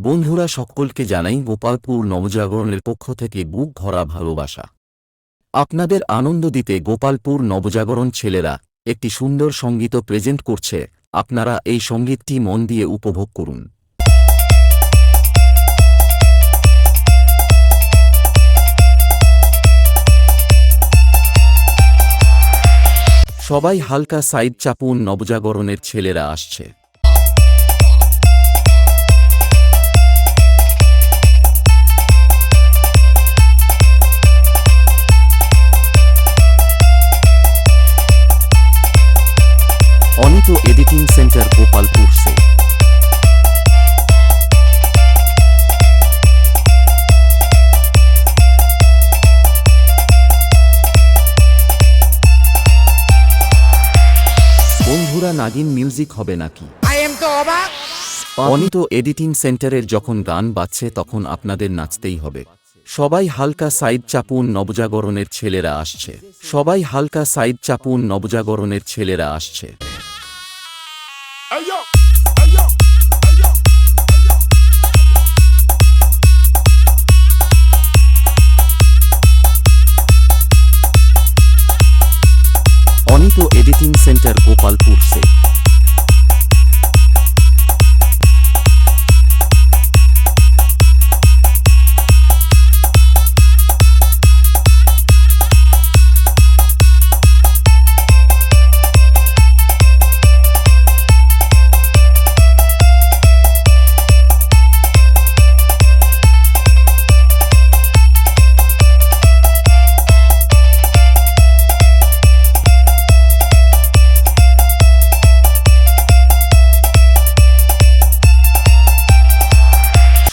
বন্ধুরা সকলকে জানাই গোপালপুর নবজাগরণের পক্ষ থেকে বুক ভরা ভালোবাসা। আপনাদের আনন্দ দিতে গোপালপুর নবজাগরণ ছেলেরা একটি সুন্দর সঙ্গীত প্রেজেন্ট করছে। আপনারা এই সঙ্গীতটি মন দিয়ে উপভোগ করুন। সবাই হালকা সাইড চাপুন, নবজাগরণের ছেলেরা আসছে। অনিত এডিটিং সেন্টার গোপালপুর से বন্ধুরা নাগিন মিউজিক হবে নাকি? তো অবাক। অনিত এডিটিং সেন্টারের যখন গান বাজছে তখন আপনাদের নাচতেই হবে। সবাই হালকা সাইড চাপুন, নবজাগরণের ছেলেরা আসছে। সবাই হালকা সাইড চাপুন, নবজাগরণের ছেলেরা আসছে। অনিত এডিটিং সেন্টার গোপালপুর से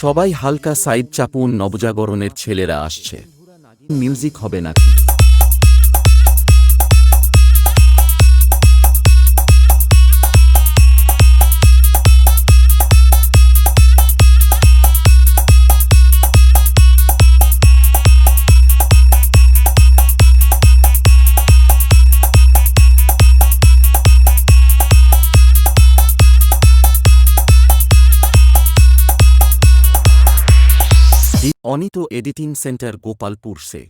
সবাই হালকা সাইড চাপুন, নবজাগরণের ছেলেরা আসছে। মিউজিক হবে নাকি? অনিত এডিটিং সেন্টার গোপালপুর से